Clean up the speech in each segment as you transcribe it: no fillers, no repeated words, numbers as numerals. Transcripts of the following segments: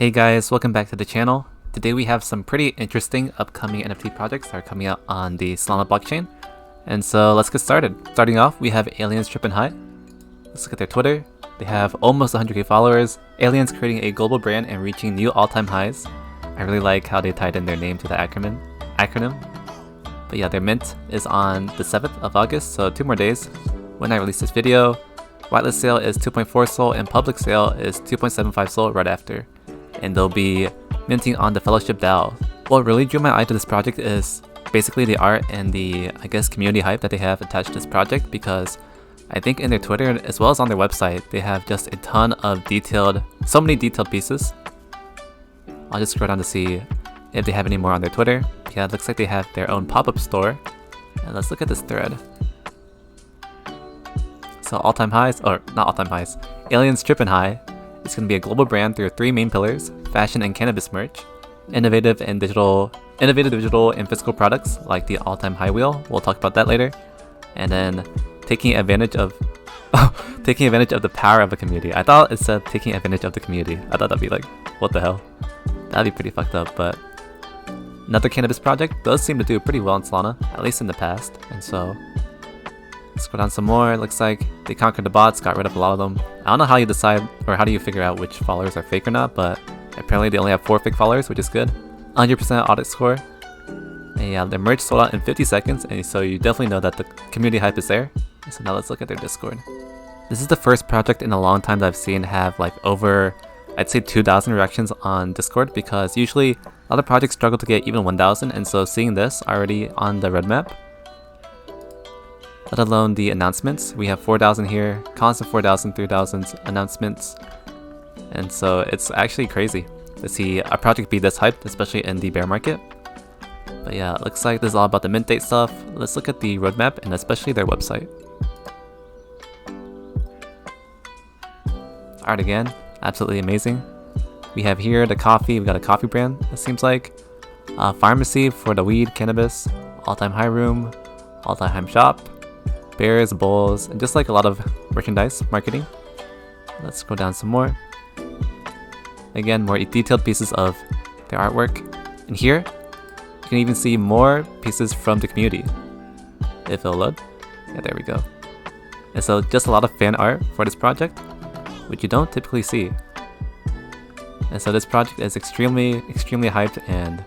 Hey guys, welcome back to the channel. Today we have some pretty interesting upcoming NFT projects that are coming out on the Solana blockchain. And so let's get started. Starting off, we have Aliens Trippin' High. Let's look at their Twitter. They have almost 100k followers, Aliens creating a global brand and reaching new all-time highs. I really like how they tied in their name to the acronym. But yeah, their mint is on the 7th of August, so 2 more days. When I release this video, whitelist sale is 2.4 SOL and public sale is 2.75 SOL right after. And they'll be minting on the Fellowship DAO. What really drew my eye to this project is basically the art and the, community hype that they have attached to this project, because I think in their Twitter as well as on their website, they have just a ton of so many detailed pieces. I'll just scroll down to see if they have any more on their Twitter. Yeah, it looks like they have their own pop-up store. And let's look at this thread. So all-time highs, or not all-time highs, Aliens Trippin' High. It's going to be a global brand through 3 main pillars: fashion and cannabis merch, innovative digital and physical products like the all-time high wheel. We'll talk about that later. And then taking advantage of the power of a community. I thought it said taking advantage of the community. I thought that'd be like, what the hell? That'd be pretty fucked up. But another cannabis project does seem to do pretty well in Solana, at least in the past. And so let's go down some more. It looks like they conquered the bots, got rid of a lot of them. I don't know how you decide, or how do you figure out which followers are fake or not, but apparently they only have 4 fake followers, which is good. 100% audit score. And yeah, their merch sold out in 50 seconds, and so you definitely know that the community hype is there. So now let's look at their Discord. This is the first project in a long time that I've seen have like over, I'd say 2,000 reactions on Discord, because usually other projects struggle to get even 1,000, and so seeing this already on the roadmap, let alone the announcements. We have 4,000 here, constant 4,000, 3,000 announcements. And so it's actually crazy to see a project be this hyped, especially in the bear market. But yeah, it looks like this is all about the mint date stuff. Let's look at the roadmap and especially their website. Art again, absolutely amazing. We have here the coffee, we got a coffee brand, it seems like. Pharmacy for the weed, cannabis, all-time high room, all-time shop, bears, bowls, and just like a lot of merchandise marketing. Let's go down some more. Again, more detailed pieces of their artwork. And here, you can even see more pieces from the community. If it'll load. Yeah, there we go. And so just a lot of fan art for this project, which you don't typically see. And so this project is extremely hyped and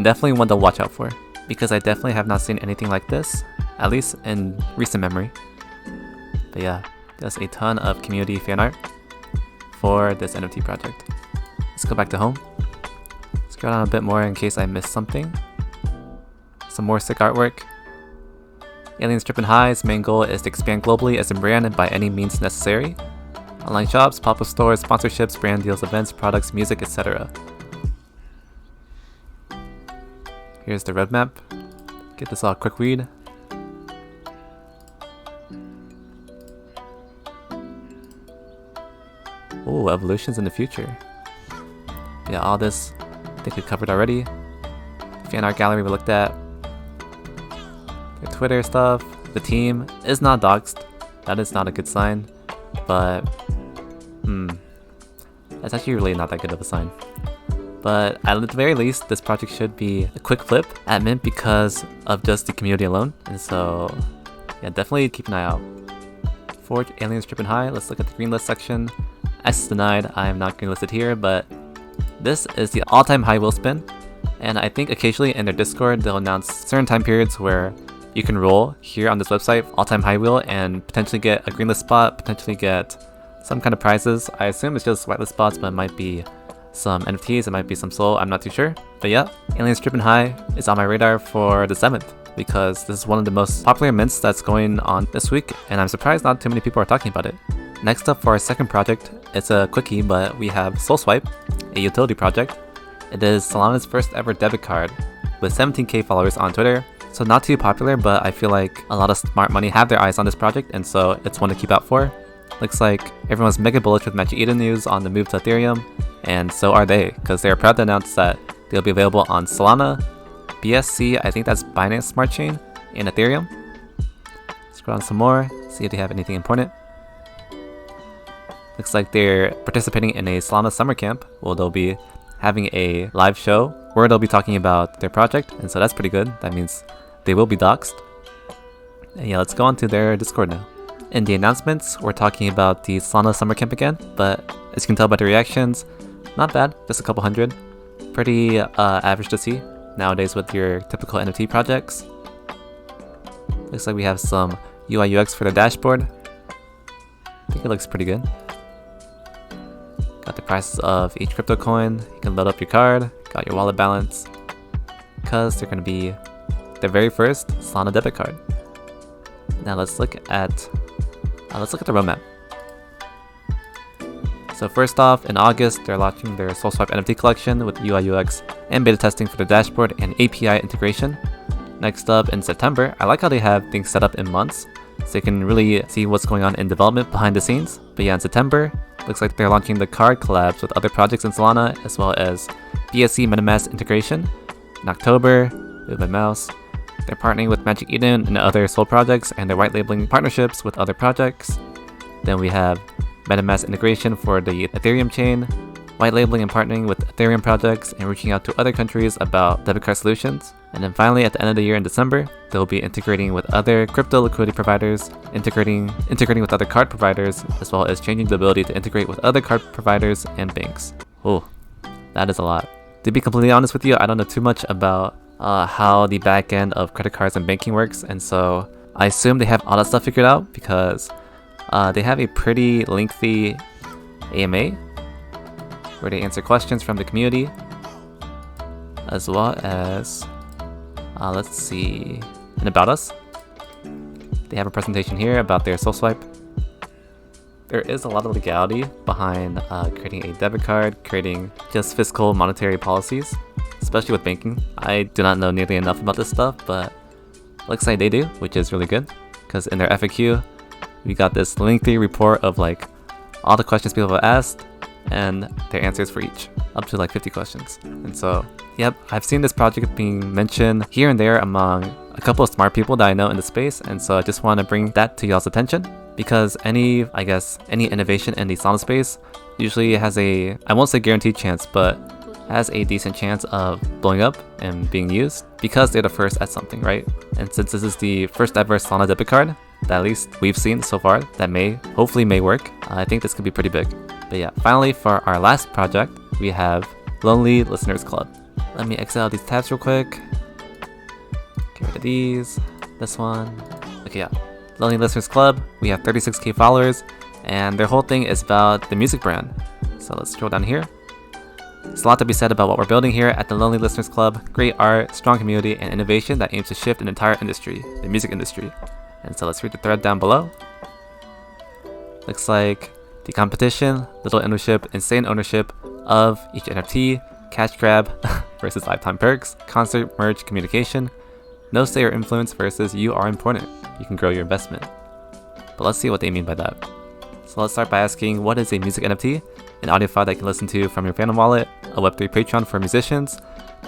definitely one to watch out for, because I definitely have not seen anything like this, at least in recent memory. But yeah, just a ton of community fan art for this NFT project. Let's go back to home. Scroll down a bit more in case I missed something. Some more sick artwork. Aliens Trippin' High's main goal is to expand globally as a brand by any means necessary. Online shops, pop-up stores, sponsorships, brand deals, events, products, music, etc. Here's the roadmap. Get this all quick read. Oh, evolutions in the future. Yeah, all this I think we covered already. Fan art gallery we looked at. Their Twitter stuff. The team is not doxed. That is not a good sign. But that's actually really not that good of a sign. But at the very least, this project should be a quick flip at mint because of just the community alone. And so yeah, definitely keep an eye out. For Aliens Trippin' High, let's look at the greenlist section. Access denied, I am not greenlisted here, but this is the all-time high wheel spin. And I think occasionally in their Discord, they'll announce certain time periods where you can roll here on this website, all-time high wheel, and potentially get a greenlist spot, potentially get some kind of prizes. I assume it's just whitelist spots, but it might be some NFTs, it might be some SOL, I'm not too sure. But yeah, Aliens Trippin' High is on my radar for the 7th, because this is one of the most popular mints that's going on this week, and I'm surprised not too many people are talking about it. Next up for our second project, it's a quickie, but we have SoulSwipe, a utility project. It is Solana's first ever debit card with 17k followers on Twitter. So not too popular, but I feel like a lot of smart money have their eyes on this project, and so it's one to keep out for. Looks like everyone's mega bullish with Magic Eden news on the move to Ethereum, and so are they, because they are proud to announce that they'll be available on Solana, BSC, I think that's Binance Smart Chain, and Ethereum. Scroll down some more, see if they have anything important. Looks like they're participating in a Solana summer camp. Well, they'll be having a live show where they'll be talking about their project, and so that's pretty good. That means they will be doxxed. And yeah, let's go on to their Discord now. In the announcements, we're talking about the Solana summer camp again, but as you can tell by the reactions, not bad, just a couple hundred. Pretty average to see nowadays with your typical NFT projects. Looks like we have some UI UX for the dashboard. I think it looks pretty good. Got the prices of each crypto coin. You can load up your card. Got your wallet balance. Because they're going to be the very first Solana debit card. Now let's look at the roadmap. So first off, in August, they're launching their SoulSwipe NFT collection with UI UX and beta testing for the dashboard and API integration. Next up, in September, I like how they have things set up in months, so you can really see what's going on in development behind the scenes. But yeah, in September, looks like they're launching the card collabs with other projects in Solana, as well as BSC MetaMask integration. In October, with my mouse, they're partnering with Magic Eden and other Sol projects, and they're white labeling partnerships with other projects. Then we have MetaMask integration for the Ethereum chain, white labeling and partnering with Ethereum projects, and reaching out to other countries about debit card solutions. And then finally, at the end of the year in December, they'll be integrating with other crypto liquidity providers, integrating with other card providers, as well as changing the ability to integrate with other card providers and banks. Oh, that is a lot. To be completely honest with you, I don't know too much about how the back end of credit cards and banking works, and so I assume they have all that stuff figured out because they have a pretty lengthy AMA where they answer questions from the community, as well as let's see, and about us. They have a presentation here about their SoulSwipe. There is a lot of legality behind creating a debit card, creating just fiscal monetary policies, especially with banking. I do not know nearly enough about this stuff, but looks like they do, which is really good, because in their FAQ, we got this lengthy report of like all the questions people have asked and their answers for each, up to like 50 questions. And so, yep, I've seen this project being mentioned here and there among a couple of smart people that I know in the space, and so I just want to bring that to y'all's attention, because any innovation in the Solana space usually has a, I won't say guaranteed chance, but has a decent chance of blowing up and being used because they're the first at something, right? And since this is the first ever Solana debit card that at least we've seen so far that hopefully may work, I think this could be pretty big. But yeah, finally for our last project, we have Lonely Listeners Club. Let me exit out these tabs real quick. Get rid of these, this one. Okay, yeah. Lonely Listeners Club, we have 36k followers, and their whole thing is about the music brand. So let's scroll down here. There's a lot to be said about what we're building here at the Lonely Listeners Club. Great art, strong community, and innovation that aims to shift an entire industry, the music industry. And so let's read the thread down below. Looks like the competition, little ownership, insane ownership of each NFT, cash grab versus lifetime perks, concert merge communication, no say or influence versus you are important. You can grow your investment. But let's see what they mean by that. So let's start by asking, what is a music NFT? An audio file that you can listen to from your Phantom wallet, a Web3 Patreon for musicians.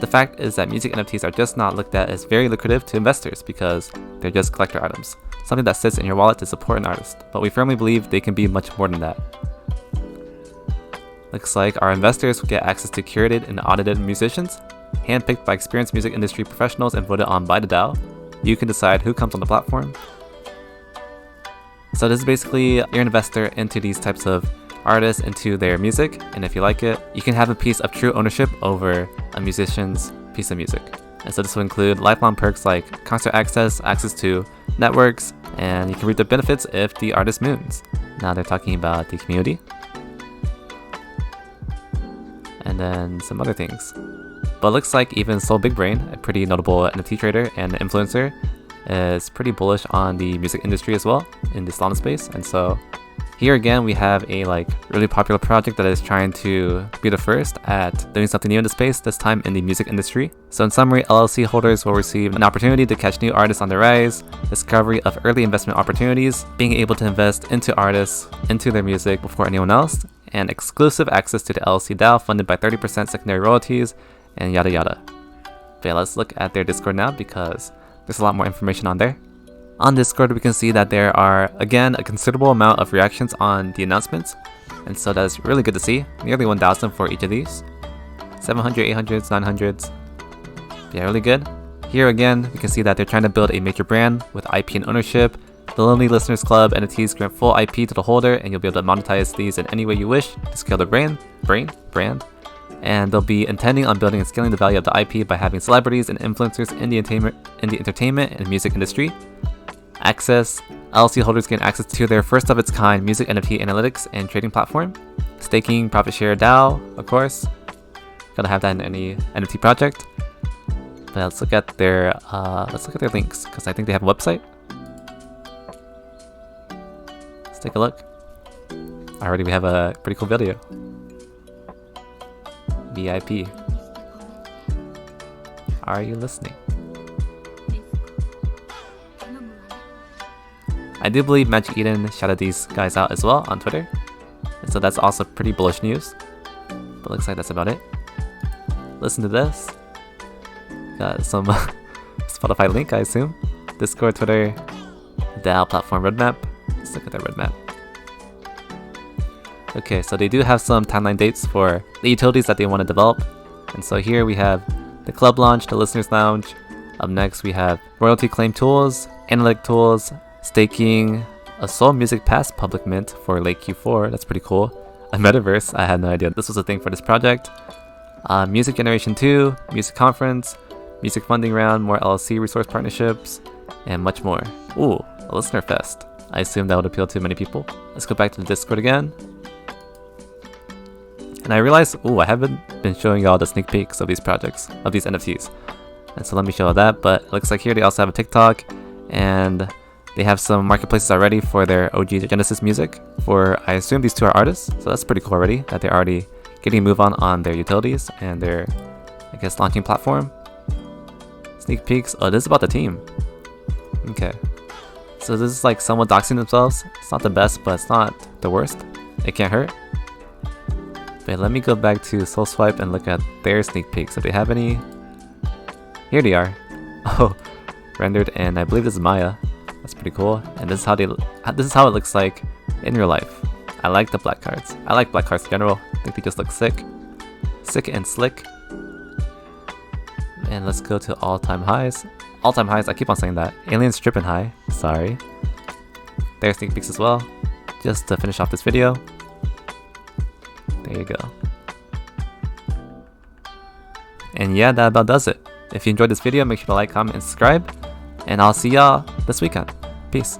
The fact is that music NFTs are just not looked at as very lucrative to investors because they're just collector items, something that sits in your wallet to support an artist, but we firmly believe they can be much more than that. Looks like our investors will get access to curated and audited musicians, handpicked by experienced music industry professionals and voted on by the DAO. You can decide who comes on the platform. So this is basically your investor into these types of artists, into their music, and if you like it, you can have a piece of true ownership over a musician's piece of music. And so this will include lifelong perks like concert access to networks, and you can reap the benefits if the artist moons. Now they're talking about the community, and then some other things. But it looks like even Soul Big Brain, a pretty notable NFT trader and influencer, is pretty bullish on the music industry as well in the Solana space. And so here again, we have a really popular project that is trying to be the first at doing something new in the space, this time in the music industry. So in summary, LLC holders will receive an opportunity to catch new artists on the rise, discovery of early investment opportunities, being able to invest into artists, into their music before anyone else, and exclusive access to the LLC DAO funded by 30% secondary royalties, and yada yada. But yeah, let's look at their Discord now because there's a lot more information on there. On Discord, we can see that there are, again, a considerable amount of reactions on the announcements, and so that's really good to see. Nearly 1,000 for each of these. 700, 800s, 900s. Yeah, really good. Here again, we can see that they're trying to build a major brand with IP and ownership. The Lonely Listeners Club NFTs grant full IP to the holder, and you'll be able to monetize these in any way you wish to scale the brand. And they'll be intending on building and scaling the value of the IP by having celebrities and influencers in the entertainment and music industry. Access. LLC holders gain access to their first of its kind music NFT analytics and trading platform. Staking, profit share, DAO, of course. Gotta have that in any NFT project. But let's look at their links, because I think they have a website. Let's take a look. Already we have a pretty cool video. VIP. Are you listening? I do believe Magic Eden shouted these guys out as well on Twitter, and so that's also pretty bullish news. But looks like that's about it. Listen to this. Got some Spotify link, I assume. Discord, Twitter, DAO platform roadmap. Let's look at their roadmap. Okay, so they do have some timeline dates for the utilities that they want to develop. And so here we have the club launch, the listeners lounge. Up next we have royalty claim tools, analytic tools, staking, a Soul Music Pass public mint for late Q4. That's pretty cool. A metaverse. I had no idea this was a thing for this project. Music Generation 2, Music Conference, Music Funding Round, more LLC resource partnerships, and much more. Ooh, a Listener Fest. I assume that would appeal to many people. Let's go back to the Discord again. And I realized, I haven't been showing y'all the sneak peeks of these projects, of these NFTs. And so let me show you that, but it looks like here they also have a TikTok, and they have some marketplaces already for their OG Genesis music for, I assume these two are artists, so that's pretty cool already, that they're already getting a move on their utilities and their, I guess, launching platform. Sneak peeks. Oh, this is about the team. Okay. So this is like someone doxing themselves. It's not the best, but it's not the worst. It can't hurt. But let me go back to SoulSwipe and look at their sneak peeks. If they have any. Here they are. Oh, rendered, and I believe this is Maya. That's pretty cool. And this is how it looks like in real life. I like the black cards. I like black cards in general. I think they just look sick. Sick and slick. And let's go to all-time highs. All-time highs, I keep on saying that. Aliens tripping high. Sorry. There's sneak peeks as well. Just to finish off this video. There you go. And yeah, that about does it. If you enjoyed this video, make sure to like, comment, and subscribe. And I'll see y'all this weekend. Peace.